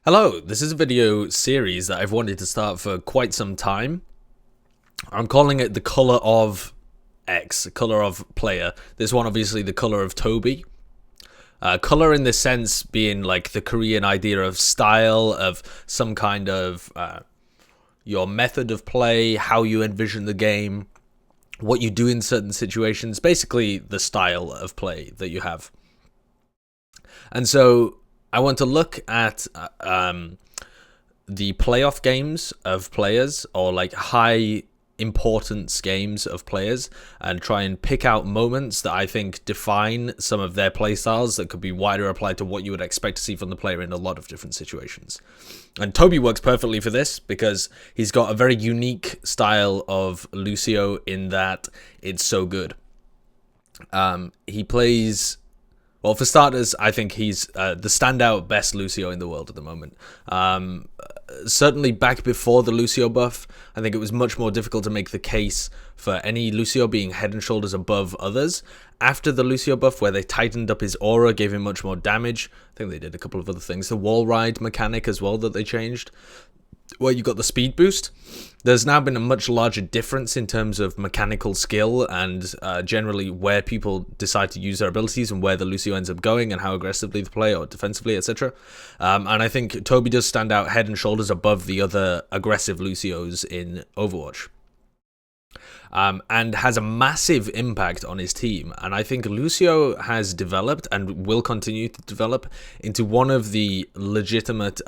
Hello, this is a video series that I've wanted to start for quite some time. I'm calling it the color of X, color of player. This one obviously the color of Tobi. Color in this sense being like the Korean idea of style, of some kind of your method of play, how you envision the game, what you do in certain situations, basically the style of play that you have. And so I want to look at the playoff games of players, or like high importance games of players, and try and pick out moments that I think define some of their play styles that could be wider applied to what you would expect to see from the player in a lot of different situations. And Tobi works perfectly for this because he's got a very unique style of Lucio in that it's so good. He plays... Well, for starters, I think he's the standout best Lucio in the world at the moment. Certainly back before the Lucio buff, I think it was much more difficult to make the case for any Lucio being head and shoulders above others. After the Lucio buff, where they tightened up his aura, gave him much more damage, I think they did a couple of other things. The wall ride mechanic as well that they changed, where you got the speed boost. There's now been a much larger difference in terms of mechanical skill and generally where people decide to use their abilities and where the Lucio ends up going and how aggressively they play or defensively, etc. And I think Tobi does stand out head and shoulders above the other aggressive Lucios in Overwatch. And has a massive impact on his team. And I think Lucio has developed and will continue to develop into one of the legitimate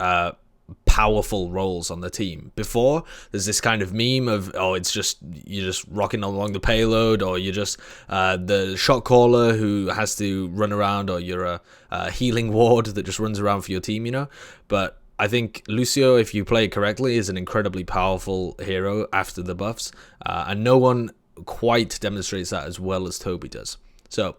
powerful roles on the team. Before, there's this kind of meme of, oh, it's just you're just rocking along the payload, or you're just the shot caller who has to run around, or you're a healing ward that just runs around for your team, you know. But I think Lucio, if you play it correctly, is an incredibly powerful hero after the buffs, and no one quite demonstrates that as well as Tobi does. So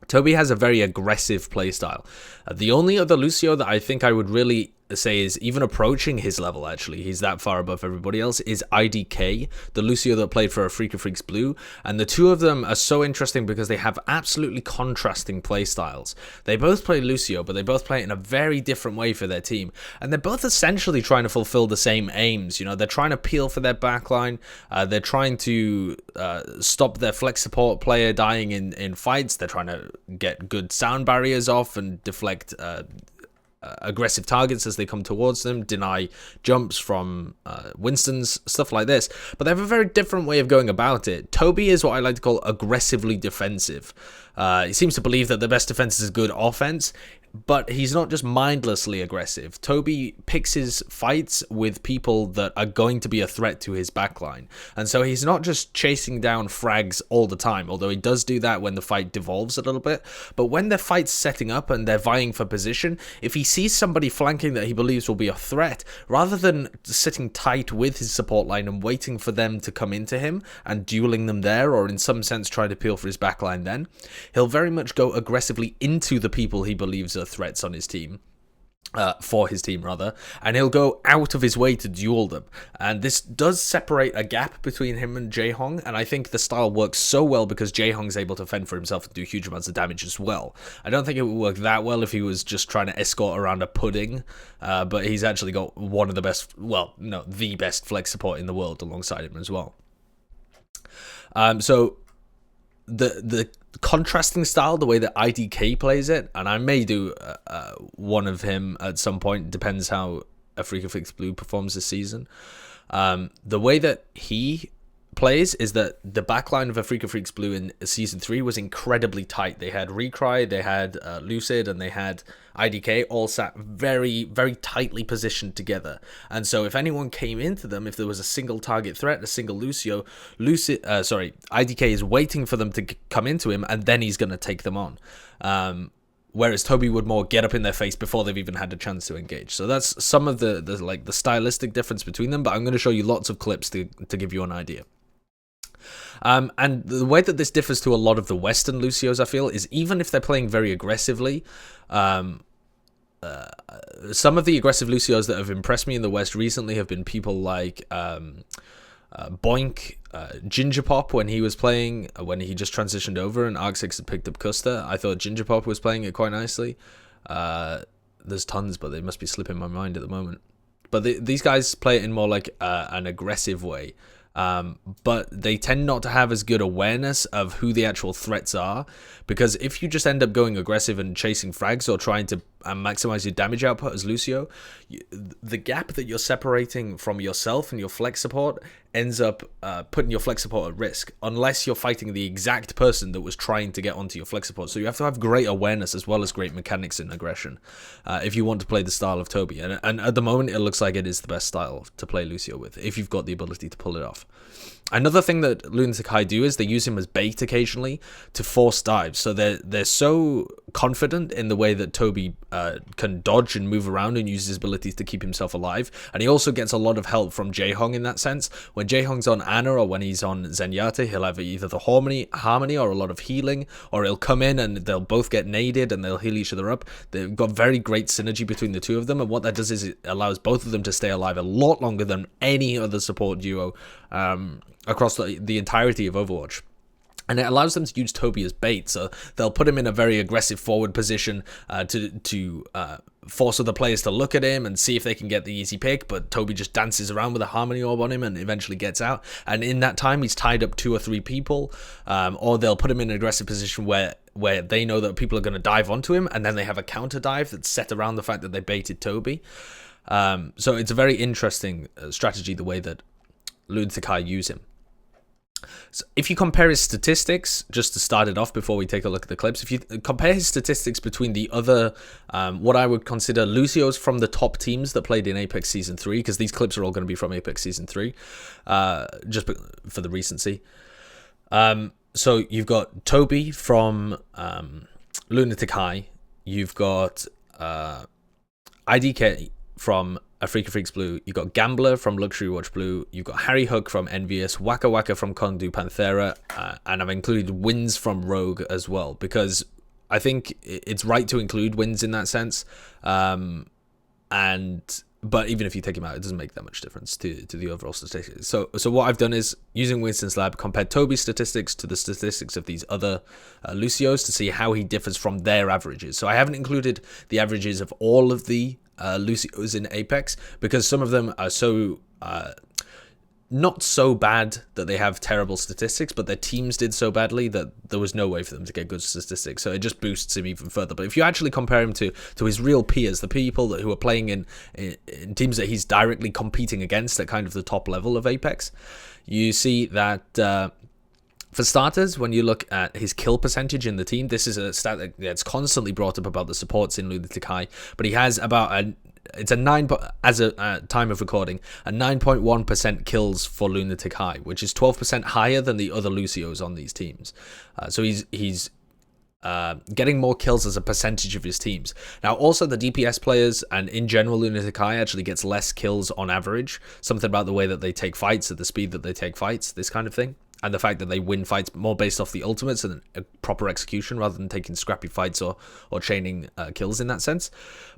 Tobi has a very aggressive playstyle. The only other Lucio that I think I would really say is even approaching his level, actually, he's that far above everybody else, is IDK, the Lucio that played for Freaks Blue. And the two of them are so interesting because they have absolutely contrasting play styles. They both play Lucio, but they both play it in a very different way for their team. And they're both essentially trying to fulfill the same aims. You know, they're trying to peel for their backline. They're trying to stop their flex support player dying in fights. They're trying to get good sound barriers off and deflect aggressive targets as they come towards them, deny jumps from Winston's, stuff like this. But they have a very different way of going about it. Tobi is what I like to call aggressively defensive. He seems to believe that the best defense is good offense, but he's not just mindlessly aggressive. Tobi picks his fights with people that are going to be a threat to his backline. And so he's not just chasing down frags all the time, although he does do that when the fight devolves a little bit. But when the fight's setting up and they're vying for position, if he sees somebody flanking that he believes will be a threat, rather than sitting tight with his support line and waiting for them to come into him and dueling them there, or in some sense try to peel for his backline then, he'll very much go aggressively into the people he believes are threats on his team, for his team rather, and he'll go out of his way to duel them. And this does separate a gap between him and Jae-hong, and I think the style works so well because Jae-hong's able to fend for himself and do huge amounts of damage as well. I don't think it would work that well if he was just trying to escort around a pudding, but he's actually got one of the best, well, no, the best flex support in the world alongside him as well. So the contrasting style, the way that IDK plays it, and I may do one of him at some point, depends how a Freaks Blue performs this season. The way that he plays is that the backline of a Freaks Blue in Season 3 was incredibly tight. They had Recry, they had Lucid, and they had IDK all sat very, very tightly positioned together. And so if anyone came into them, if there was a single target threat, a single Lucio, IDK is waiting for them to come into him, and then he's going to take them on. Whereas Tobi would more get up in their face before they've even had a chance to engage. So that's some of the stylistic difference between them, but I'm going to show you lots of clips to give you an idea. And the way that this differs to a lot of the Western Lucios, I feel, is even if they're playing very aggressively, some of the aggressive Lucios that have impressed me in the West recently have been people like Boink, Ginger Pop when he was playing, when he just transitioned over and Arc 6 had picked up Custer. I thought Ginger Pop was playing it quite nicely. there's tons, but they must be slipping my mind at the moment. But these guys play it in more like an aggressive way. But they tend not to have as good awareness of who the actual threats are, because if you just end up going aggressive and chasing frags or trying to maximize your damage output as Lucio, the gap that you're separating from yourself and your flex support ends up putting your flex support at risk, unless you're fighting the exact person that was trying to get onto your flex support. So you have to have great awareness as well as great mechanics and aggression if you want to play the style of Tobi. And at the moment, it looks like it is the best style to play Lucio with, if you've got the ability to pull it off. Another thing that lunatic-hai do is they use him as bait occasionally to force dives. So they're so confident in the way that Tobi can dodge and move around and use his abilities to keep himself alive. And he also gets a lot of help from Jaehong in that sense. When Jaehong's on Ana or when he's on Zenyatta, he'll have either the harmony or a lot of healing, or he'll come in and they'll both get naded and they'll heal each other up. They've got very great synergy between the two of them, and what that does is it allows both of them to stay alive a lot longer than any other support duo across the entirety of Overwatch. And it allows them to use Tobi as bait, so they'll put him in a very aggressive forward position to force other players to look at him and see if they can get the easy pick, but Tobi just dances around with a harmony orb on him and eventually gets out. And in that time, he's tied up 2 or 3 people, or they'll put him in an aggressive position where they know that people are going to dive onto him, and then they have a counter dive that's set around the fact that they baited Tobi. So it's a very interesting strategy, the way that lunatic-hai use him. So if you compare his statistics, just to start it off before we take a look at the clips, if you compare his statistics between the other, what I would consider Lucios from the top teams that played in Apex Season 3, because these clips are all going to be from Apex Season 3, just for the recency. So you've got Tobi from lunatic-hai, you've got IDK from Afrika Freaks Blue, you've got Gambler from Luxury Watch Blue, you've got Harry Hook from Envious, Waka Waka from Kondu Panthera, and I've included wins from Rogue as well, because I think it's right to include wins in that sense. But even if you take him out, it doesn't make that much difference to the overall statistics. So what I've done is, using Winston's lab, compared Tobi's statistics to the statistics of these other Lucios to see how he differs from their averages. So I haven't included the averages of all of the Lucios in Apex, because some of them are so not so bad that they have terrible statistics, but their teams did so badly that there was no way for them to get good statistics, so it just boosts him even further. But if you actually compare him to his real peers, the people who are playing in teams that he's directly competing against at kind of the top level of Apex, you see that for starters, when you look at his kill percentage in the team, this is a stat that's constantly brought up about the supports in lunatic-hai, but he has about as a time of recording, a 9.1% kills for lunatic-hai, which is 12% higher than the other Lucios on these teams. So he's getting more kills as a percentage of his teams. Now, also the DPS players and in general lunatic-hai actually gets less kills on average. Something about the way that they take fights, at the speed that they take fights, this kind of thing. And the fact that they win fights more based off the ultimates and a proper execution rather than taking scrappy fights or chaining kills in that sense.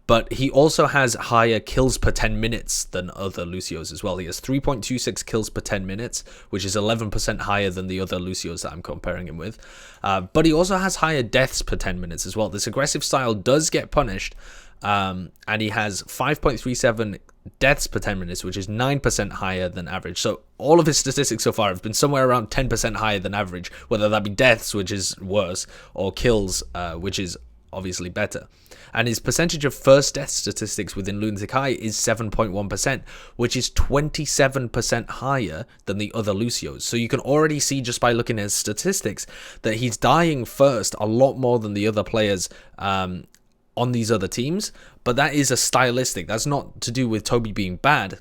But he also has higher kills per 10 minutes than other Lucios as well. He has 3.26 kills per 10 minutes, which is 11% higher than the other Lucios that I'm comparing him with. But he also has higher deaths per 10 minutes as well. This aggressive style does get punished, and he has 5.37 deaths per 10 minutes, which is 9% higher than average. So all of his statistics so far have been somewhere around 10% higher than average, whether that be deaths, which is worse, or kills, which is obviously better. And his percentage of first death statistics within lunatic-hai is 7.1%, which is 27% higher than the other Lucios. So you can already see, just by looking at his statistics, that he's dying first a lot more than the other players on these other teams. But that is a stylistic. That's not to do with Tobi being bad.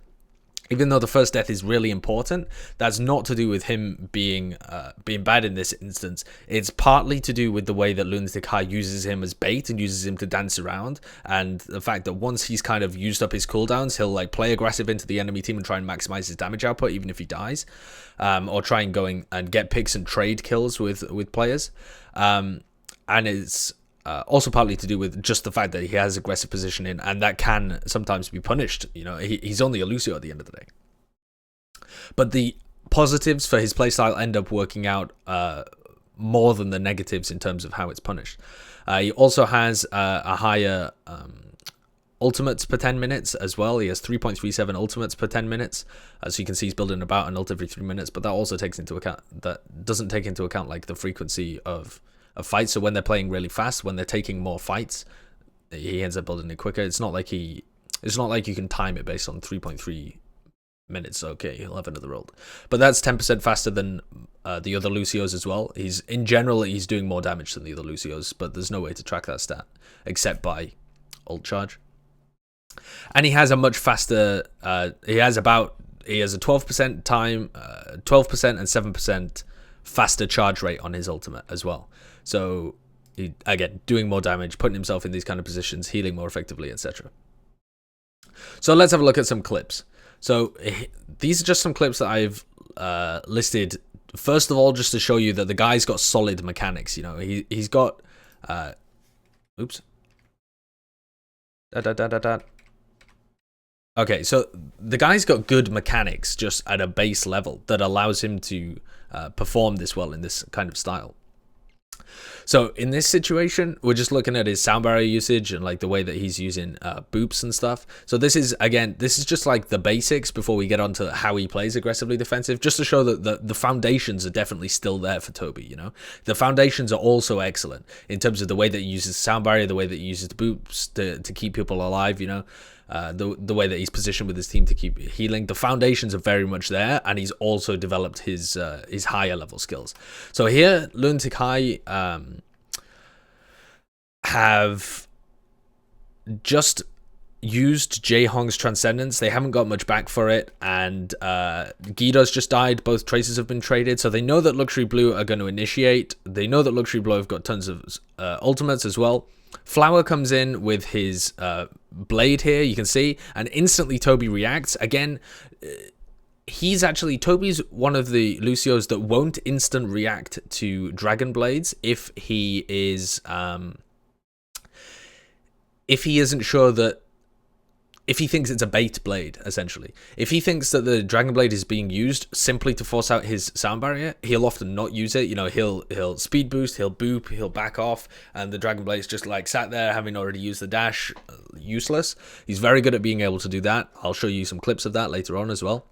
Even though the first death is really important, that's not to do with him being bad in this instance. It's partly to do with the way that lunatic-hai uses him as bait and uses him to dance around, and the fact that once he's kind of used up his cooldowns, he'll like play aggressive into the enemy team and try and maximize his damage output even if he dies, or try and going and get picks and trade kills with players, and it's also partly to do with just the fact that he has aggressive positioning, and that can sometimes be punished. You know, he's only a Lucio at the end of the day. But the positives for his playstyle end up working out more than the negatives in terms of how it's punished. He also has a higher ultimates per 10 minutes as well. He has 3.37 ultimates per 10 minutes. As you can see, he's building about an ult every 3 minutes, but that also takes into account, that doesn't take into account like the frequency of fights. So when they're playing really fast, when they're taking more fights, he ends up building it quicker. It's not like you can time it based on 3.3 minutes. Okay, he'll have another ult, but that's 10% faster than the other Lucios as well. In general he's doing more damage than the other Lucios, but there's no way to track that stat except by ult charge. And he has a much faster he has a 12% time 12% and 7% faster charge rate on his ultimate as well. So he, again, doing more damage, putting himself in these kind of positions, healing more effectively, etc. So let's have a look at some clips. So these are just some clips that I've listed. First of all, just to show you that the guy's got solid mechanics. You know, he's got oops. Okay, so the guy's got good mechanics just at a base level that allows him to perform this well in this kind of style. So in this situation, we're just looking at his sound barrier usage and like the way that he's using boops and stuff. So this is just like the basics before we get on to how he plays aggressively defensive, just to show that the foundations are definitely still there for Tobi. You know, the foundations are also excellent in terms of the way that he uses sound barrier, the way that he uses the boops to keep people alive. You know, the way that he's positioned with his team to keep healing. The foundations are very much there, and he's also developed his higher level skills. So here, lunatic-hai have just used Jae-hong's Transcendence. They haven't got much back for it, and Guido's just died. Both traces have been traded, so they know that Luxury Blue are going to initiate. They know that Luxury Blue have got tons of ultimates as well. Flower comes in with his blade here, you can see, and instantly Tobi reacts. Again, Tobi's one of the Lucios that won't instant react to Dragon Blades if he isn't sure that, if he thinks it's a bait blade, essentially. If he thinks that the Dragon Blade is being used simply to force out his sound barrier, he'll often not use it. You know, he'll speed boost, he'll boop, he'll back off, and the Dragon Blade's just like sat there having already used the dash, useless. He's very good at being able to do that. I'll show you some clips of that later on as well.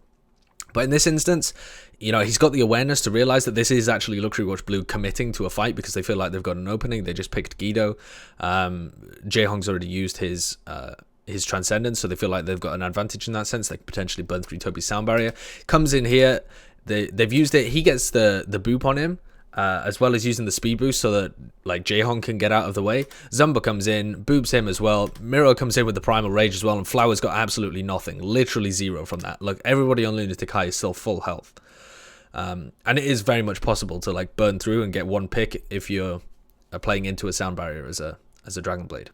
But in this instance, you know, he's got the awareness to realize that this is actually Luxury Watch Blue committing to a fight because they feel like they've got an opening. They just picked Guido. Jae-hong's already used his Transcendence, so they feel like they've got an advantage in that sense. They could potentially burn through Tobi's sound barrier. Comes in here, they've used it. He gets the boop on him, as well as using the speed boost so that like Jae-hong can get out of the way. Zumba comes in, boops him as well. Miro comes in with the Primal Rage as well, and Flower's got absolutely nothing, literally zero from that. Look, everybody on lunatic-hai is still full health, and it is very much possible to like burn through and get one pick if you're playing into a sound barrier as a Dragon Blade.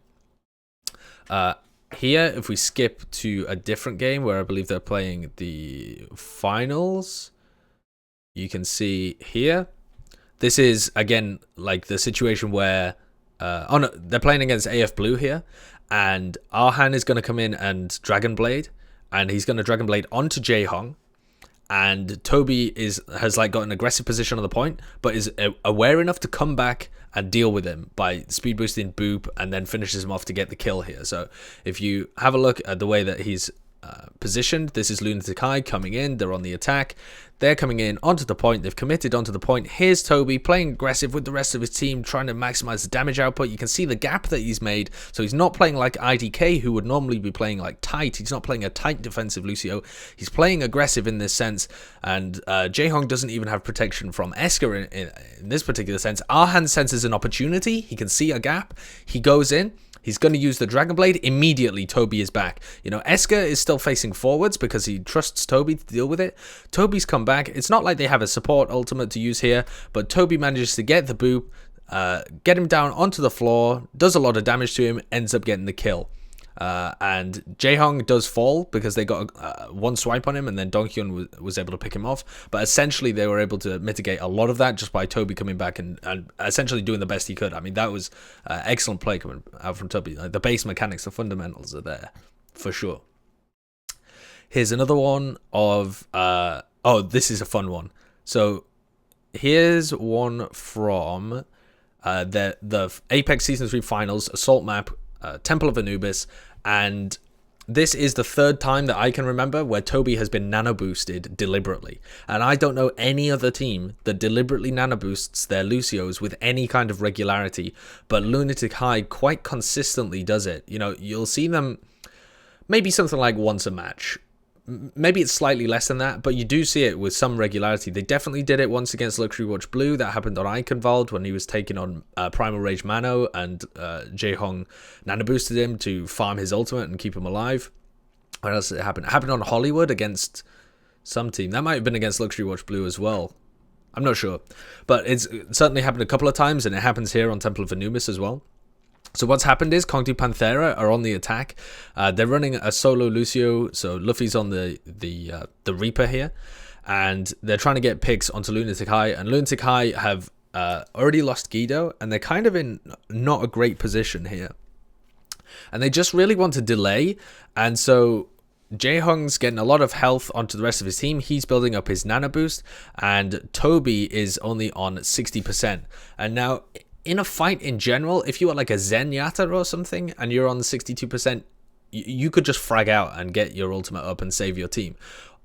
Here, if we skip to a different game where I believe they're playing the finals, you can see here. This is, again, like the situation where... oh, no, they're playing against AF Blue here. And Arhan is going to come in and Dragon Blade. And he's going to Dragon Blade onto Jae-hong. And Tobi has like got an aggressive position on the point, but is aware enough to come back and deal with him by speed boosting boop and then finishes him off to get the kill here. So if you have a look at the way that he's positioned, this is lunatic-hai coming in, they're on the attack, they're coming in onto the point, they've committed onto the point. Here's Tobi playing aggressive with the rest of his team, trying to maximize the damage output. You can see the gap that he's made, so he's not playing like IDK, who would normally be playing like tight. He's not playing a tight defensive Lucio, he's playing aggressive in this sense, and Jae-hong doesn't even have protection from Esker in this particular sense. Arhan senses an opportunity, he can see a gap, he goes in. He's going to use the Dragon Blade. Immediately, Tobi is back. You know, Esker is still facing forwards because he trusts Tobi to deal with it. Tobi's come back. It's not like they have a support ultimate to use here, but Tobi manages to get the boop, get him down onto the floor, does a lot of damage to him, ends up getting the kill. And Jae-hong does fall because they got one swipe on him, and then Donghyun was able to pick him off. But essentially, they were able to mitigate a lot of that just by Tobi coming back and essentially doing the best he could. I mean, that was excellent play coming out from Tobi. Like, the base mechanics, the fundamentals are there for sure. Here's another one of oh, this is a fun one. So here's one from the Apex Season 3 Finals Assault map. Temple of Anubis, And this is the third time that I can remember where Tobi has been nano boosted deliberately. And I don't know any other team that deliberately nano boosts their Lucios with any kind of regularity, but lunatic-hai quite consistently does it. You know, you'll see them maybe something like once a match. Maybe it's slightly less than that, but you do see it with some regularity. They definitely did it once against Luxury Watch Blue. That happened on Iconvald when he was taking on Primal Rage Mano, and Jaehong nano boosted him to farm his ultimate and keep him alive. What else did it happen? It happened on Hollywood against some team. That might have been against Luxury Watch Blue as well. I'm not sure. But it's certainly happened a couple of times, and it happens here on Temple of Anubis as well. So what's happened is Kongtu Panthera are on the attack. They're running a solo Lucio, so Luffy's on the Reaper here, and they're trying to get picks onto lunatic-hai, and lunatic-hai have already lost Guido, and they're kind of in not a great position here. And they just really want to delay, and so Jaehong's getting a lot of health onto the rest of his team. He's building up his nano boost, and Tobi is only on 60%. And now, in a fight in general, if you are like a Zenyatta or something and you're on 62%, you could just frag out and get your ultimate up and save your team.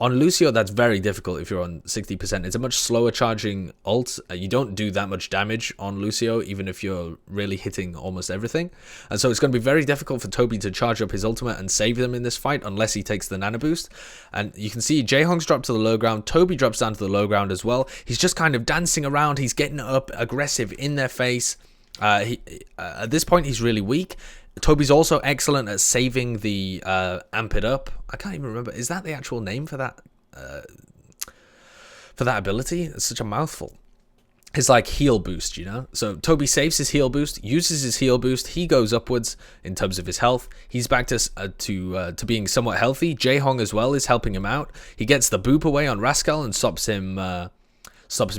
On Lucio, that's very difficult if you're on 60%. It's a much slower charging ult. You don't do that much damage on Lucio, even if you're really hitting almost everything. And so it's going to be very difficult for Tobi to charge up his ultimate and save them in this fight unless he takes the nano boost. And you can see Jaehong's dropped to the low ground. Tobi drops down to the low ground as well. He's just kind of dancing around. He's getting up, aggressive in their face. At this point, he's really weak. Tobi's also excellent at saving the amp it up. I can't even remember. Is that the actual name for that ability? It's such a mouthful. It's like heal boost, you know? So Tobi saves his heal boost, uses his heal boost. He goes upwards in terms of his health. He's back to being somewhat healthy. Jaehong as well is helping him out. He gets the boop away on Rascal and stops him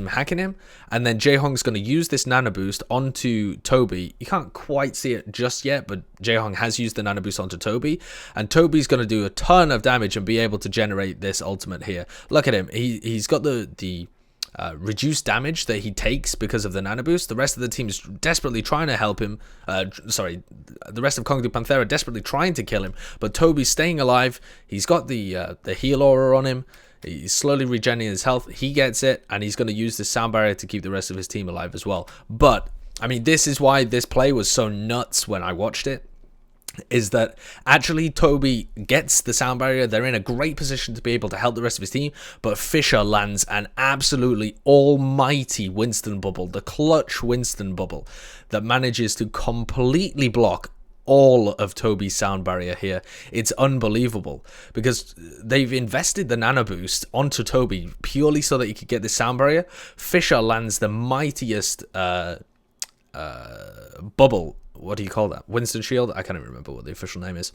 hacking him, and then Jaehong's going to use this nano boost onto Tobi. You can't quite see it just yet, but Jaehong has used the nano boost onto Tobi, and Tobi's going to do a ton of damage and be able to generate this ultimate here. Look at him. He's got the reduced damage that he takes because of the nano boost. The rest of the team is desperately trying to help him. The rest of Kongtu Panthera desperately trying to kill him, but Tobi's staying alive. He's got the heal aura on him. He's slowly regenerating his health. He gets it, and he's going to use this sound barrier to keep the rest of his team alive as well. But, I mean, this is why this play was so nuts when I watched it, is that actually Tobi gets the sound barrier. They're in a great position to be able to help the rest of his team, but Fisher lands an absolutely almighty Winston bubble, the clutch Winston bubble, that manages to completely block all of Tobi's sound barrier here. It's unbelievable because they've invested the nano boost onto Tobi purely so that he could get the sound barrier. Fisher lands the mightiest bubble. What do you call that? Winston shield? I can't even remember what the official name is.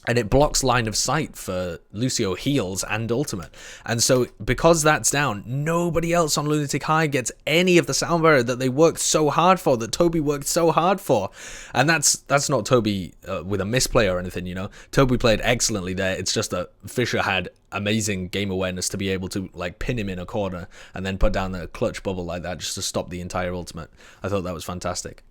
And it blocks line of sight for Lucio heals and ultimate. And so because that's down, nobody else on lunatic-hai gets any of the sound barrier that they worked so hard for, that Tobi worked so hard for. And that's not Tobi with a misplay or anything, you know. Tobi played excellently there. It's just that Fisher had amazing game awareness to be able to like pin him in a corner and then put down the clutch bubble like that just to stop the entire ultimate. I thought that was fantastic.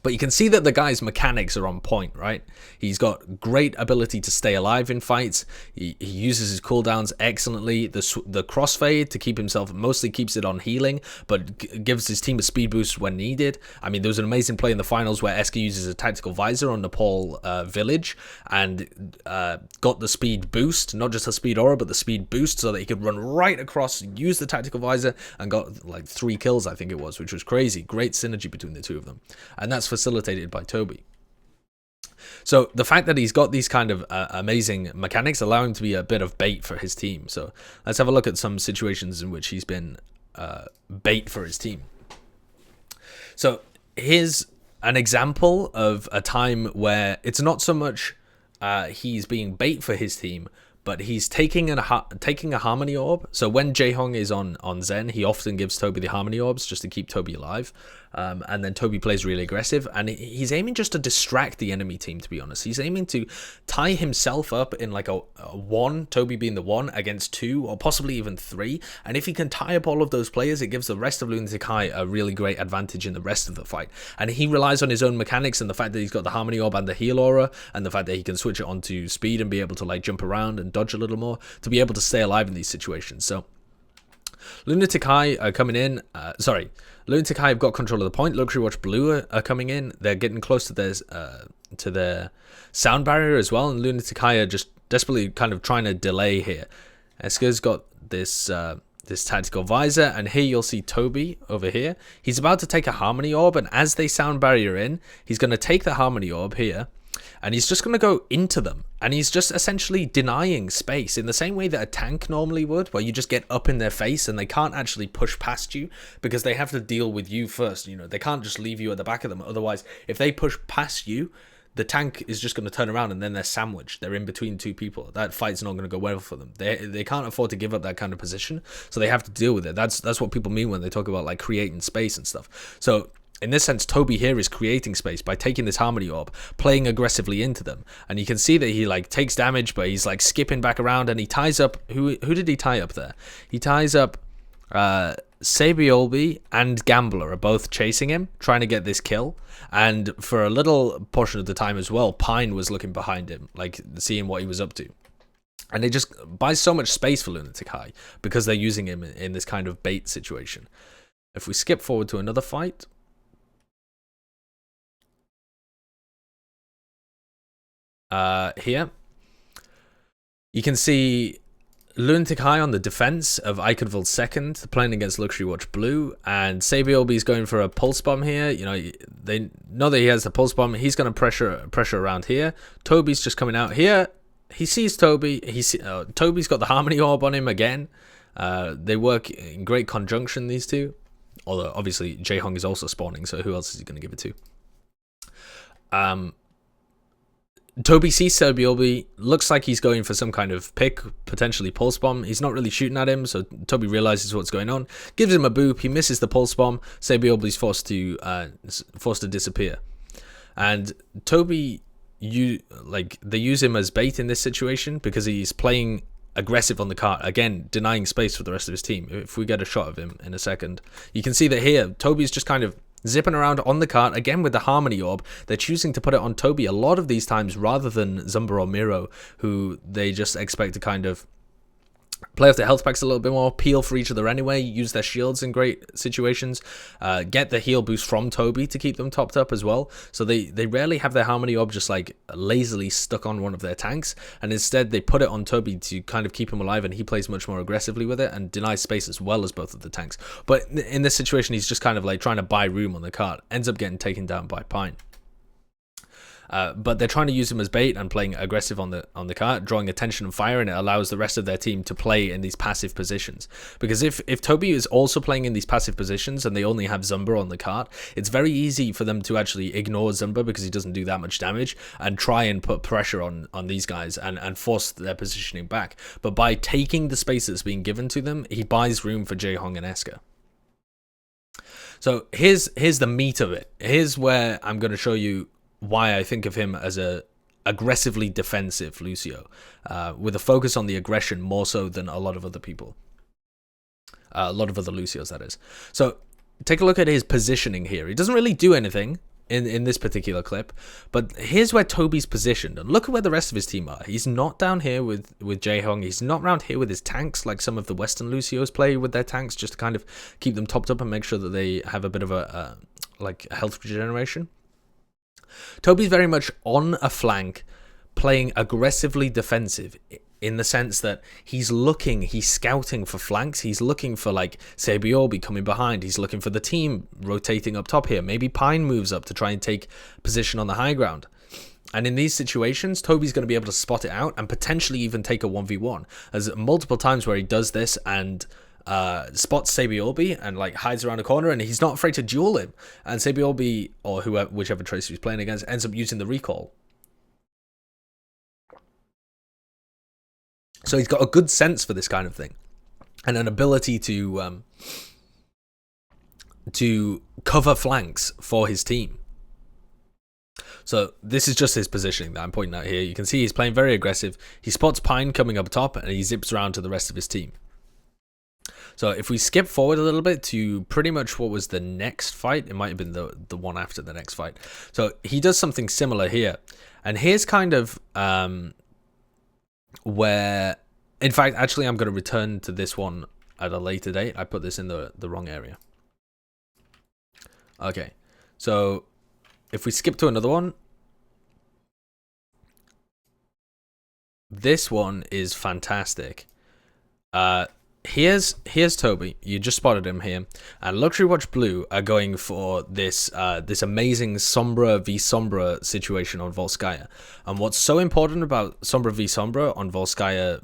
But you can see that the guy's mechanics are on point, right? He's got great ability to stay alive in fights. He uses his cooldowns excellently. The crossfade to keep himself, mostly keeps it on healing, but gives his team a speed boost when needed. I mean, there was an amazing play in the finals where Eska uses a tactical visor on Nepal village and got the speed boost, not just a speed aura, but the speed boost so that he could run right across, use the tactical visor, and got like 3 kills, I think it was, which was crazy. Great synergy between the two of them. And that's facilitated by Tobi. So the fact that he's got these kind of amazing mechanics allow him to be a bit of bait for his team. So let's have a look at some situations in which he's been bait for his team. So here's an example of a time where it's not so much he's being bait for his team, but he's taking a harmony orb. So when Jaehong is on Zen, he often gives Tobi the harmony orbs just to keep Tobi alive. And then Tobi plays really aggressive, and he's aiming just to distract the enemy team, to be honest. He's aiming to tie himself up in like a 1, Tobi being the 1 against 2, or possibly even 3. And if he can tie up all of those players, it gives the rest of lunatic-hai a really great advantage in the rest of the fight. And he relies on his own mechanics and the fact that he's got the Harmony Orb and the Heal Aura, and the fact that he can switch it onto speed and be able to like jump around and dodge a little more to be able to stay alive in these situations. So lunatic-hai are coming in. Lunatic-hai have got control of the point. Luxury Watch Blue are coming in. They're getting close to their sound barrier as well. And lunatic-hai are just desperately kind of trying to delay here. Eska's got this tactical visor, and here you'll see Tobi over here. He's about to take a Harmony Orb, and as they sound barrier in, he's going to take the Harmony Orb here. And he's just going to go into them. And he's just essentially denying space in the same way that a tank normally would, where you just get up in their face and they can't actually push past you because they have to deal with you first. You know, they can't just leave you at the back of them. Otherwise, if they push past you, the tank is just going to turn around and then they're sandwiched. They're in between 2 people. That fight's not going to go well for them. They can't afford to give up that kind of position, so they have to deal with it. That's what people mean when they talk about like creating space and stuff. So in this sense, Tobi here is creating space by taking this Harmony Orb, playing aggressively into them. And you can see that he like takes damage, but he's like skipping back around, and he ties up... Who did he tie up there? He ties up Sabiolbi and Gambler are both chasing him, trying to get this kill. And for a little portion of the time as well, Pine was looking behind him, like seeing what he was up to. And it just buys so much space for lunatic-hai because they're using him in this kind of bait situation. If we skip forward to another fight... here you can see lunatic-hai on the defense of Eichenwald's second, playing against Luxury Watch Blue, and Sabiolbi's going for a pulse bomb here. You know, they know that he has the pulse bomb. He's going to pressure around here. Tobi's just coming out here. He sees Tobi. Tobi's got the Harmony Orb on him again. They work in great conjunction, these two. Although obviously Jaehong is also spawning, so who else is he going to give it to? Tobi sees Sabiolbi, looks like he's going for some kind of pick, potentially pulse bomb. He's not really shooting at him, so Tobi realizes what's going on, gives him a boop. He misses the pulse bomb. Sabiolbi's forced to disappear, and Tobi, they use him as bait in this situation because he's playing aggressive on the cart, again denying space for the rest of his team. If we get a shot of him in a second, you can see that here Tobi's just kind of zipping around on the cart, again with the Harmony Orb. They're choosing to put it on Tobi a lot of these times rather than Zumba or Miro, who they just expect to kind of play off their health packs a little bit more, peel for each other anyway, use their shields in great situations, get the heal boost from Tobi to keep them topped up as well. So they rarely have their Harmony Orb just like lazily stuck on one of their tanks, and instead they put it on Tobi to kind of keep him alive, and he plays much more aggressively with it and denies space as well as both of the tanks. But in this situation, he's just kind of like trying to buy room on the cart, ends up getting taken down by Pine. But they're trying to use him as bait and playing aggressive on the cart, drawing attention and fire, and it allows the rest of their team to play in these passive positions. Because if Tobi is also playing in these passive positions and they only have Zumba on the cart, it's very easy for them to actually ignore Zumba because he doesn't do that much damage and try and put pressure on these guys and force their positioning back. But by taking the space that's being given to them, he buys room for Jaehong and Eska. So here's the meat of it. Here's where I'm going to show you why I think of him as a aggressively defensive Lucio, with a focus on the aggression more so than a lot of other people. A lot of other Lucios, that is. So take a look at his positioning here. He doesn't really do anything in this particular clip, but here's where Tobi's positioned, and look at where the rest of his team are. He's not down here with Jaehong. He's not around here with his tanks like some of the Western Lucios play with their tanks, just to kind of keep them topped up and make sure that they have a bit of a health regeneration. Tobi's very much on a flank, playing aggressively defensive in the sense that he's scouting for flanks. He's looking for like Sabiolbi coming behind. He's looking for the team rotating up top here. Maybe Pine moves up to try and take position on the high ground. And in these situations, Tobi's going to be able to spot it out and potentially even take a 1v1. There's multiple times where he does this and spots Sabiolbi and like hides around a corner, and he's not afraid to duel him, and Sabiolbi or whichever tracer he's playing against ends up using the recall. So he's got a good sense for this kind of thing and an ability to to cover flanks for his team. So this is just his positioning that I'm pointing out here. You can see he's playing very aggressive. He spots Pine coming up top and he zips around to the rest of his team. So if we skip forward a little bit to pretty much what was the next fight, it might have been the one after the next fight. So he does something similar here. And here's kind of where, in fact, actually I'm going to return to this one at a later date. I put this in the wrong area. Okay, so if we skip to another one, this one is fantastic. Here's Tobi. You just spotted him here, and Luxury Watch Blue are going for this this amazing Sombra v Sombra situation on Volskaya. And what's so important about Sombra v Sombra on Volskaya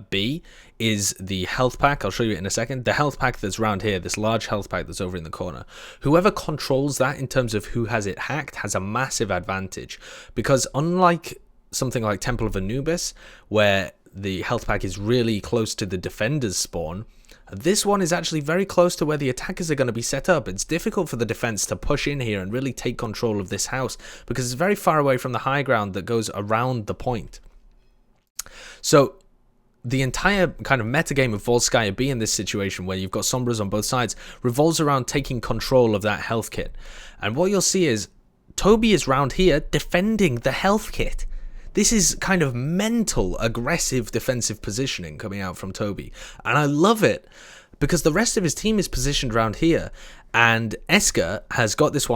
B is the health pack. I'll show you it in a second. The health pack that's around here, this large health pack that's over in the corner. Whoever controls that in terms of who has it hacked has a massive advantage, because unlike something like Temple of Anubis, where the health pack is really close to the defender's spawn, this one is actually very close to where the attackers are going to be set up. It's difficult for the defense to push in here and really take control of this house because it's very far away from the high ground that goes around the point. So the entire kind of metagame of Volskaya B in this situation, where you've got Sombras on both sides, revolves around taking control of that health kit. And what you'll see is Tobi is round here defending the health kit. This is kind of mental, aggressive defensive positioning coming out from Tobi. And I love it because the rest of his team is positioned around here. And Esker has got this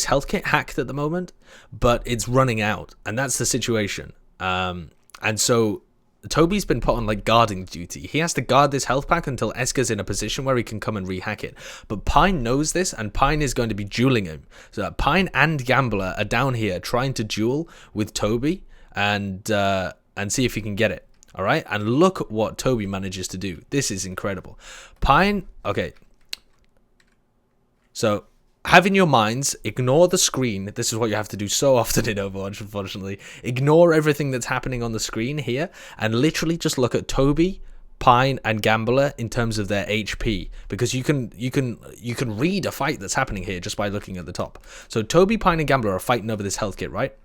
health kit hacked at the moment, but it's running out. And that's the situation. And so Tobi's been put on like guarding duty. He has to guard this health pack until Esker's in a position where he can come and rehack it. But Pine knows this, and Pine is going to be dueling him. So that Pine and Gambler are down here trying to duel with Tobi and see if he can get it. All right, and look at what Tobi manages to do. This is incredible. Pine, okay. So have in your minds, ignore the screen. This is what you have to do so often in Overwatch, unfortunately. Ignore everything that's happening on the screen here and literally just look at Tobi, Pine, and Gambler in terms of their HP, because you can read a fight that's happening here just by looking at the top. So Tobi, Pine, and Gambler are fighting over this health kit, right?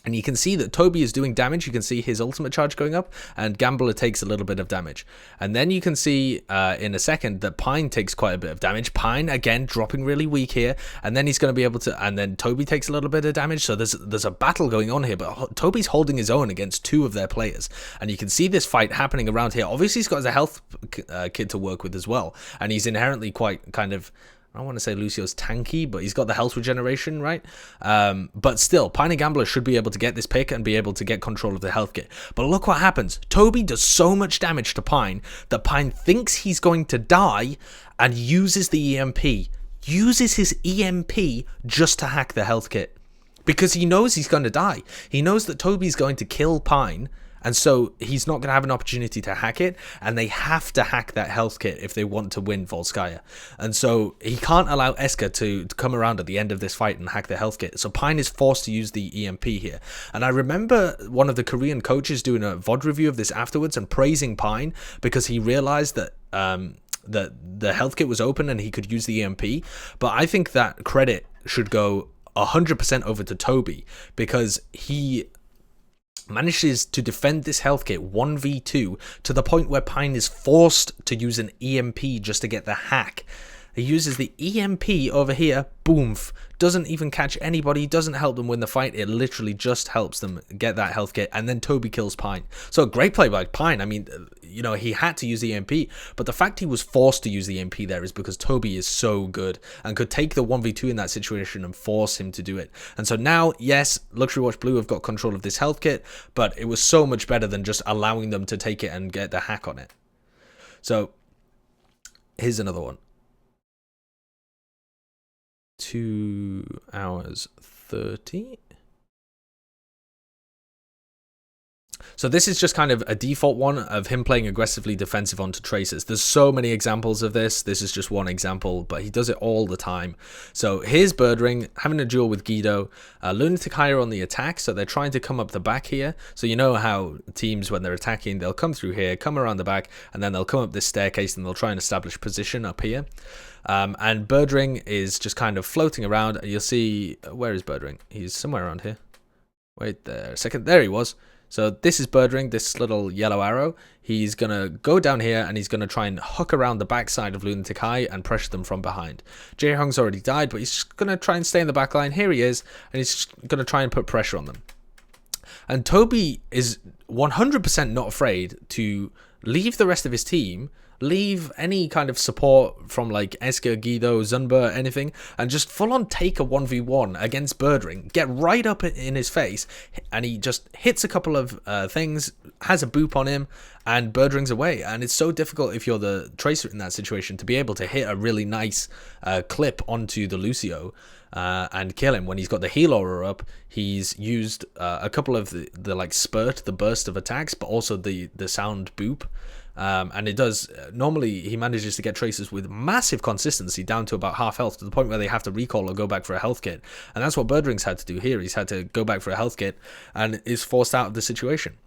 And you can see that Tobi is doing damage. You can see his ultimate charge going up, and Gambler takes a little bit of damage. And then you can see in a second that Pine takes quite a bit of damage. Pine, again, dropping really weak here. And then he's going to be able to... And then Tobi takes a little bit of damage. So there's a battle going on here, but Tobi's holding his own against two of their players. And you can see this fight happening around here. Obviously, he's got a health kit to work with as well. And he's inherently quite kind of... I don't want to say Lucio's tanky, but he's got the health regeneration, right? But still, Pine and Gambler should be able to get this pick and be able to get control of the health kit. But look what happens. Tobi does so much damage to Pine that Pine thinks he's going to die and uses the EMP. Uses his EMP just to hack the health kit. Because he knows he's going to die. He knows that Tobi's going to kill Pine. And so he's not going to have an opportunity to hack it, and they have to hack that health kit if they want to win Volskaya. And so he can't allow Esker to come around at the end of this fight and hack the health kit. So Pine is forced to use the EMP here. And I remember one of the Korean coaches doing a VOD review of this afterwards and praising Pine because he realized that that the health kit was open and he could use the EMP. But I think that credit should go 100% over to Tobi, because he manages to defend this health kit 1v2 to the point where Pine is forced to use an EMP just to get the hack. He uses the EMP over here, boom, doesn't even catch anybody, doesn't help them win the fight. It literally just helps them get that health kit, and then Tobi kills Pine. So great play by Pine. I mean, you know, he had to use the EMP, but the fact he was forced to use the EMP there is because Tobi is so good and could take the 1v2 in that situation and force him to do it. And so now, yes, Luxury Watch Blue have got control of this health kit, but it was so much better than just allowing them to take it and get the hack on it. So here's another one. 2 hours 30. So this is just kind of a default one of him playing aggressively defensive onto tracers. There's so many examples of this. This is just one example, but he does it all the time. So here's Birdring having a duel with Guido. Lunatic-hai on the attack, so they're trying to come up the back here. So you know how teams, when they're attacking, they'll come through here, come around the back, and then they'll come up this staircase and they'll try and establish position up here. And Birdring is just kind of floating around. You'll see, where is Birdring? He's somewhere around here. Wait there a second. There he was. So this is Birdring, this little yellow arrow. He's going to go down here and he's going to try and hook around the backside of lunatic-hai and pressure them from behind. Jae-hong's already died, but he's just going to try and stay in the back line. Here he is, and he's going to try and put pressure on them. And Tobi is 100% not afraid to leave the rest of his team, leave any kind of support from like Esker, Guido, Zunba, anything, and just full on take a 1v1 against Birdring, get right up in his face, and he just hits a couple of things, has a boop on him, and Birdring's away. And it's so difficult if you're the tracer in that situation to be able to hit a really nice clip onto the Lucio and kill him. When he's got the heal aura up, he's used a couple of the like the burst of attacks, but also the sound boop. And it does, normally he manages to get tracers with massive consistency down to about half health, to the point where they have to recall or go back for a health kit. And that's what Birdring's had to do here. He's had to go back for a health kit and is forced out of the situation.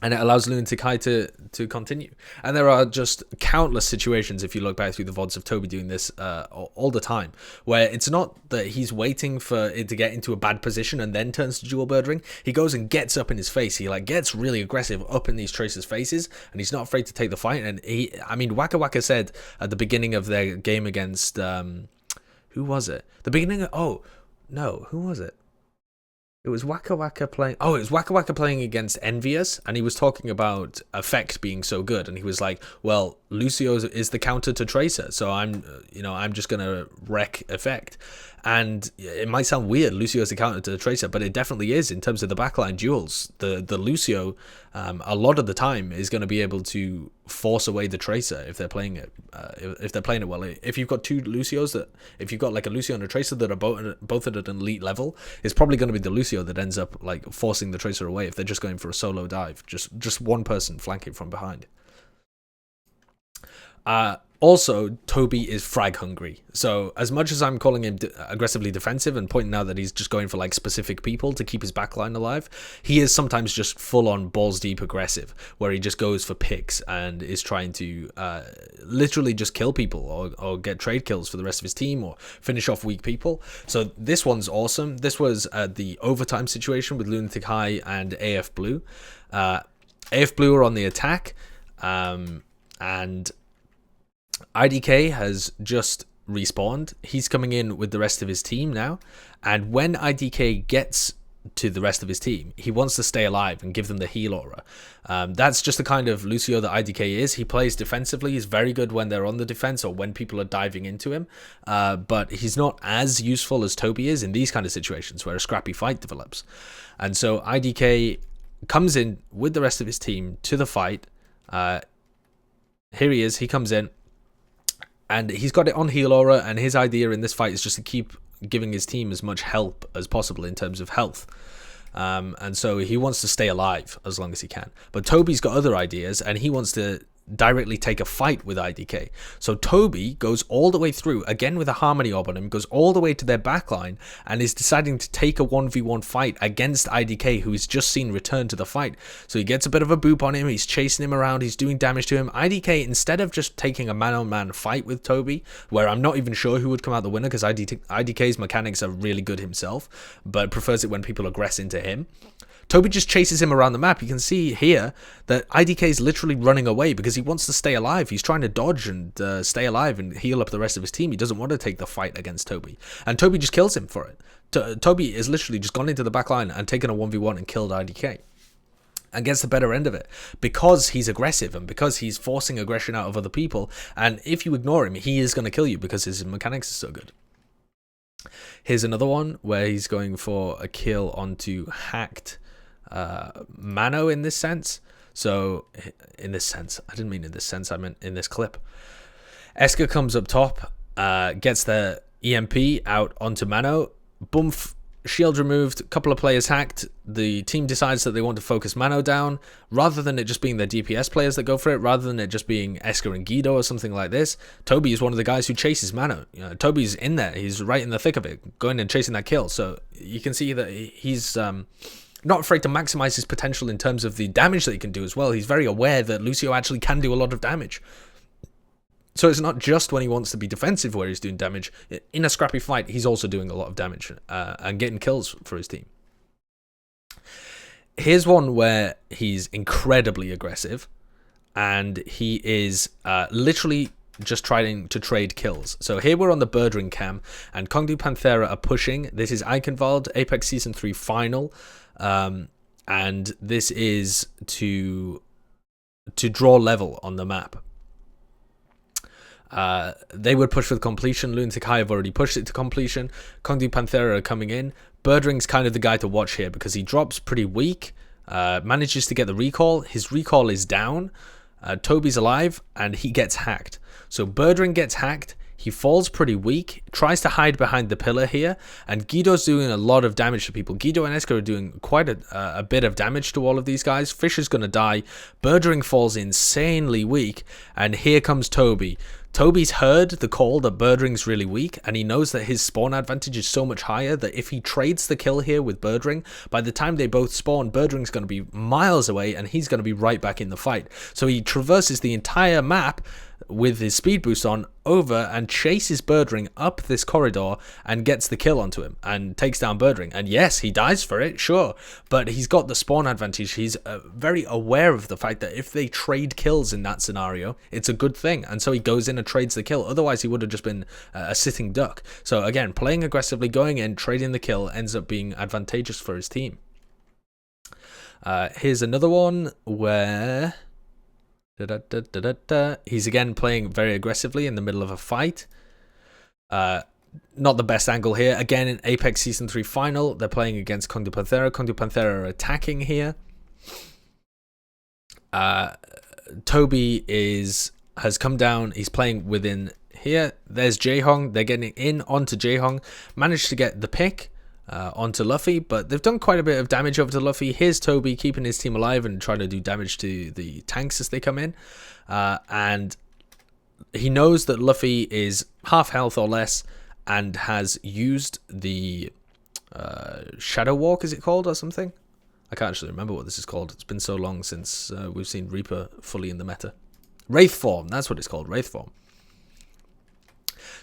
And it allows lunatic-hai to continue. And there are just countless situations, if you look back through the VODs of Tobi doing this all the time, where it's not that he's waiting for it to get into a bad position and then turns to duel Birdring. He goes and gets up in his face. He like gets really aggressive up in these tracers' faces, and he's not afraid to take the fight. And I mean, Waka Waka said at the beginning of their game against, who was it? The beginning of, oh, no, who was it? It was Waka Waka playing. Oh, it was Waka Waka playing against Envious, and he was talking about effect being so good, and he was like, "Well, Lucio is the counter to Tracer, so I'm just gonna wreck effect." And it might sound weird, Lucio is the counter to the Tracer, but it definitely is in terms of the backline duels. The Lucio, a lot of the time, is going to be able to force away the Tracer if they're playing it. If they're playing it well, if you've got two Lucios if you've got like a Lucio and a Tracer that are both at an elite level, it's probably going to be the Lucio that ends up like forcing the Tracer away if they're just going for a solo dive, just one person flanking from behind. Also, Tobi is frag hungry. So as much as I'm calling him aggressively defensive and pointing out that he's just going for like specific people to keep his backline alive, he is sometimes just full on balls deep aggressive, where he just goes for picks and is trying to literally just kill people or get trade kills for the rest of his team or finish off weak people. So this one's awesome. This was the overtime situation with lunatic-hai and AF Blue. AF Blue are on the attack, and IDK has just respawned. He's coming in with the rest of his team now, and when IDK gets to the rest of his team, he wants to stay alive and give them the heal aura. That's just the kind of Lucio that IDK is. He plays defensively. He's very good when they're on the defense or when people are diving into him, but he's not as useful as Tobi is in these kind of situations where a scrappy fight develops. And so IDK comes in with the rest of his team to the fight. Here he is. He comes in, and he's got it on heal aura, and his idea in this fight is just to keep giving his team as much help as possible in terms of health. And so he wants to stay alive as long as he can. But Tobi's got other ideas, and he wants to directly take a fight with IDK. So Tobi goes all the way through, again with a harmony orb on him, goes all the way to their backline, and is deciding to take a 1v1 fight against IDK, who he's just seen return to the fight. So he gets a bit of a boop on him, he's chasing him around, he's doing damage to him. IDK, instead of just taking a man-on-man fight with Tobi, where I'm not even sure who would come out the winner, because IDK's mechanics are really good himself, but prefers it when people aggress into him, Tobi just chases him around the map. You can see here that IDK is literally running away because he wants to stay alive. He's trying to dodge and stay alive and heal up the rest of his team. He doesn't want to take the fight against Tobi. And Tobi just kills him for it. Tobi is literally just gone into the back line and taken a 1v1 and killed IDK. And gets the better end of it because he's aggressive and because he's forcing aggression out of other people. And if you ignore him, he is going to kill you because his mechanics are so good. Here's another one where he's going for a kill onto hacked Mano in this sense. So in this sense, I didn't mean in this sense, I meant in this clip. Esker comes up top, gets the EMP out onto Mano. Bumf shield removed, a couple of players hacked. The team decides that they want to focus Mano down. Rather than it just being their DPS players that go for it, rather than it just being Esker and Guido or something like this, Tobi is one of the guys who chases Mano. You know, Tobi's in there. He's right in the thick of it, going and chasing that kill. So you can see that he's not afraid to maximize his potential in terms of the damage that he can do as well. He's very aware that Lucio actually can do a lot of damage. So it's not just when he wants to be defensive where he's doing damage. In a scrappy fight, he's also doing a lot of damage and getting kills for his team. Here's one where he's incredibly aggressive, and he is literally just trying to trade kills. So here we're on the Birdring cam, and Kongdu Panthera are pushing. This is Eichenwald, Apex Season 3 final, and this is to draw level on the map. They would push for the completion. lunatic-hai have already pushed it to completion. Kongdu Panthera are coming in. Birdring's kind of the guy to watch here because he drops pretty weak, manages to get the recall. His recall is down. Tobi's alive, and he gets hacked. So Birdring gets hacked. He falls pretty weak, tries to hide behind the pillar here, and Guido's doing a lot of damage to people. Guido and Esker are doing quite a bit of damage to all of these guys. Fisher's going to die. Birdring falls insanely weak, and here comes Tobi. Tobi's heard the call that Birdring's really weak, and he knows that his spawn advantage is so much higher that if he trades the kill here with Birdring, by the time they both spawn, Birdring's going to be miles away, and he's going to be right back in the fight. So he traverses the entire map with his speed boost on over and chases Birdring up this corridor and gets the kill onto him and takes down Birdring. And yes, he dies for it, sure, but he's got the spawn advantage. He's very aware of the fact that if they trade kills in that scenario, it's a good thing, and so he goes in and trades the kill. Otherwise he would have just been a sitting duck. So again, playing aggressively, going in, trading the kill ends up being advantageous for his team. Here's another one where he's again playing very aggressively in the middle of a fight. Not the best angle here. Again, in Apex Season 3 final, they're playing against Kongdu Panthera. Kongdu Panthera are attacking here. Tobi has come down. He's playing within here. There's Jaehong. They're getting in onto Jaehong. Managed to get the pick onto Luffy, but they've done quite a bit of damage over to Luffy. Here's Tobi keeping his team alive and trying to do damage to the tanks as they come in, and he knows that Luffy is half health or less and has used the Shadow Walk, is it called, or something? I can't actually remember what this is called. It's been so long since we've seen Reaper fully in the meta. Wraith Form, that's what it's called, Wraith Form.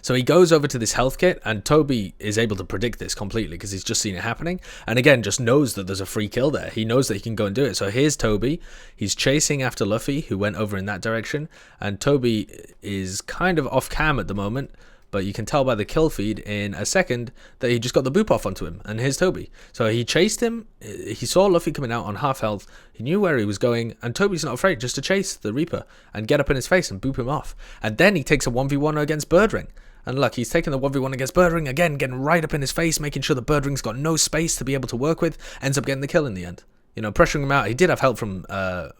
So he goes over to this health kit, and Tobi is able to predict this completely because he's just seen it happening. And again, just knows that there's a free kill there. He knows that he can go and do it. So here's Tobi. He's chasing after Luffy, who went over in that direction. And Tobi is kind of off cam at the moment, but you can tell by the kill feed in a second that he just got the boop off onto him. And here's Tobi. So he chased him. He saw Luffy coming out on half health. He knew where he was going. And Tobi's not afraid just to chase the Reaper and get up in his face and boop him off. And then he takes a 1v1 against Birdring. And look, he's taking the 1v1 against Birdring, again, getting right up in his face, making sure that Birdring's got no space to be able to work with, ends up getting the kill in the end. You know, pressuring him out. He did have help from,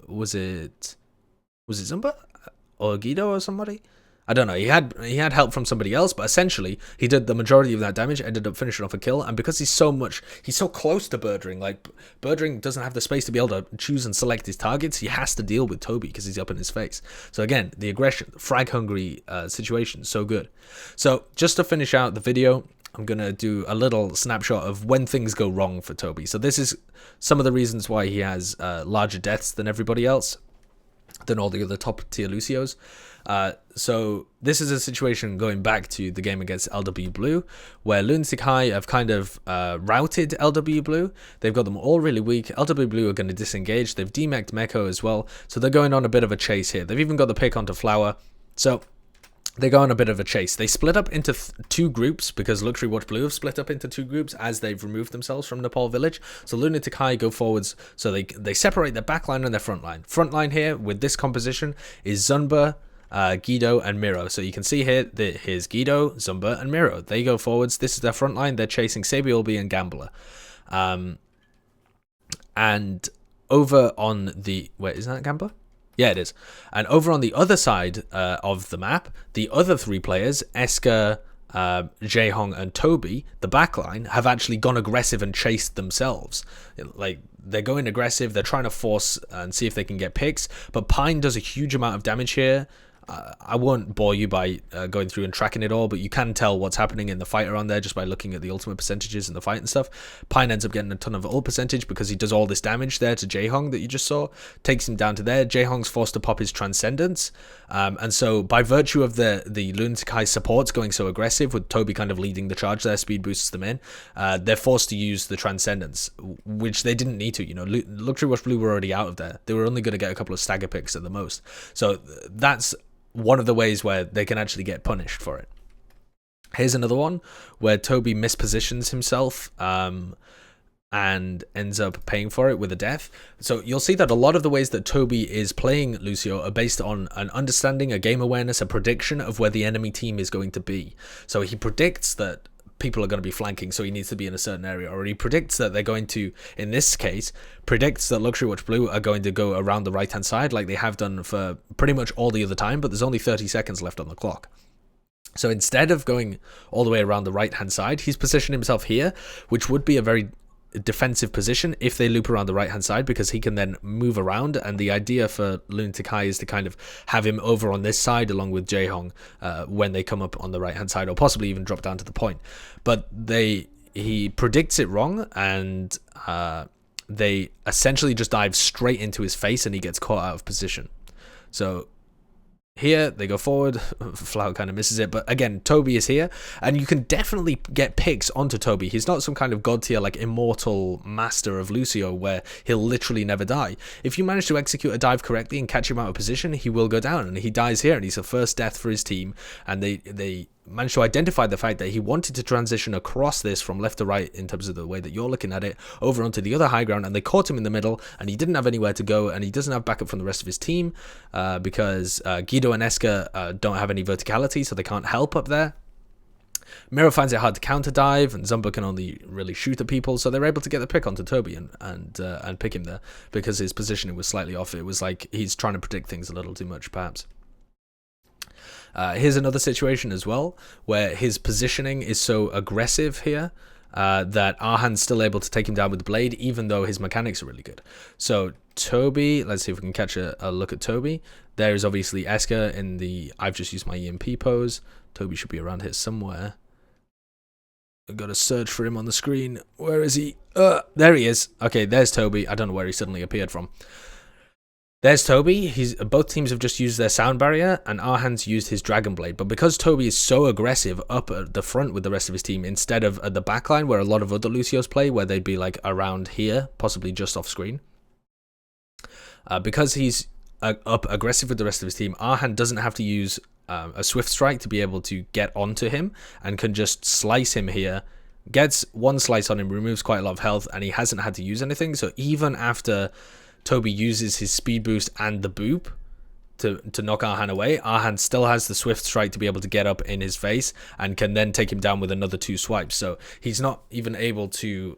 was it Zumba? Or Guido or somebody? I don't know. He had help from somebody else, but essentially, he did the majority of that damage, ended up finishing off a kill, and because he's so close to Birdring, like, Birdring doesn't have the space to be able to choose and select his targets, he has to deal with Tobi because he's up in his face. So again, the aggression, the frag-hungry situation, so good. So, just to finish out the video, I'm going to do a little snapshot of when things go wrong for Tobi. So this is some of the reasons why he has larger deaths than everybody else, than all the other top tier Lucios. So this is a situation going back to the game against LW Blue, where lunatic-hai have kind of routed LW Blue. They've got them all really weak. LW Blue are going to disengage. They've demeched Meko as well, so they're going on a bit of a chase here. They've even got the pick onto Flower, so they go on a bit of a chase. They split up into two groups because Luxury Watch Blue have split up into two groups as they've removed themselves from Nepal Village. So lunatic-hai go forwards, so they separate their backline and their front line. Front line here with this composition is Zunba, Guido and Miro. So you can see here that here's Guido, Zumba and Miro. They go forwards. This is their front line. They're chasing Sabiolbi and Gambler. And over on the... Wait, isn't that Gambler? Yeah, it is. And over on the other side of the map, the other three players, Esker, Jaehong and Tobi, the backline, have actually gone aggressive and chased themselves. Like, they're going aggressive, they're trying to force and see if they can get picks, but Pine does a huge amount of damage here. I won't bore you by going through and tracking it all, but you can tell what's happening in the fight around there just by looking at the ultimate percentages in the fight and stuff. Pine ends up getting a ton of ult percentage because he does all this damage there to Jaehong that you just saw, takes him down to there. Jaehong's forced to pop his Transcendence, and so by virtue of the lunatic-hai supports going so aggressive, with Tobi kind of leading the charge there, speed boosts them in, they're forced to use the Transcendence, which they didn't need to. You know, Luxury Watch Blue were already out of there. They were only going to get a couple of stagger picks at the most. So that's one of the ways where they can actually get punished for it. Here's another one where Tobi mispositions himself and ends up paying for it with a death. So you'll see that a lot of the ways that Tobi is playing Lucio are based on an understanding, a game awareness, a prediction of where the enemy team is going to be. So he predicts that people are going to be flanking, so he needs to be in a certain area, or he predicts that they're going to, in this case, predicts that Luxury Watch Blue are going to go around the right hand side like they have done for pretty much all the other time, but there's only 30 seconds left on the clock. So instead of going all the way around the right hand side, he's positioned himself here, which would be a very defensive position if they loop around the right hand side, because he can then move around, and the idea for lunatic-hai is to kind of have him over on this side along with Jaehong when they come up on the right hand side, or possibly even drop down to the point. But he predicts it wrong, and they essentially just dive straight into his face and he gets caught out of position. So here they go forward, Flower kind of misses it, but again, Tobi is here, and you can definitely get picks onto Tobi. He's not some kind of god tier like immortal master of Lucio where he'll literally never die. If you manage to execute a dive correctly and catch him out of position, he will go down, and he dies here, and he's the first death for his team. And they managed to identify the fact that he wanted to transition across this from left to right in terms of the way that you're looking at it, over onto the other high ground, and they caught him in the middle, and he didn't have anywhere to go, and he doesn't have backup from the rest of his team because Guido and Eska don't have any verticality, so they can't help up there. Miro finds it hard to counter dive, and Zumba can only really shoot at people, so they're able to get the pick onto Tobi and pick him there because his positioning was slightly off. It was like he's trying to predict things a little too much, perhaps. Here's another situation as well where his positioning is so aggressive here that Arhan's still able to take him down with the blade, even though his mechanics are really good. So Tobi, let's see if we can catch a look at Tobi. There is obviously Eska in the I've just used my EMP pose. Tobi should be around here somewhere. I've got to search for him on the screen. Where is he? There he is. Okay, there's Tobi. I don't know where he suddenly appeared from. There's Tobi. Both teams have just used their sound barrier, and Arhan's used his Dragon Blade. But because Tobi is so aggressive up at the front with the rest of his team, instead of at the backline where a lot of other Lucios play, where they'd be like around here, possibly just off screen. Because he's up aggressive with the rest of his team, Arhan doesn't have to use a Swift Strike to be able to get onto him, and can just slice him here. Gets one slice on him, removes quite a lot of health, and he hasn't had to use anything. So even after Tobi uses his speed boost and the boop to knock Arhan away, Arhan still has the Swift Strike to be able to get up in his face and can then take him down with another 2 swipes. So he's not even able to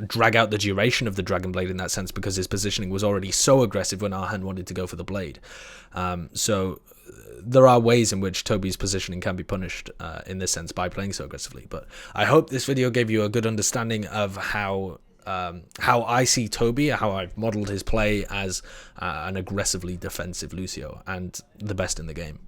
drag out the duration of the Dragon Blade in that sense, because his positioning was already so aggressive when Arhan wanted to go for the blade. So there are ways in which Tobi's positioning can be punished in this sense by playing so aggressively. But I hope this video gave you a good understanding of how I see Tobi, how I've modeled his play as an aggressively defensive Lucio, and the best in the game.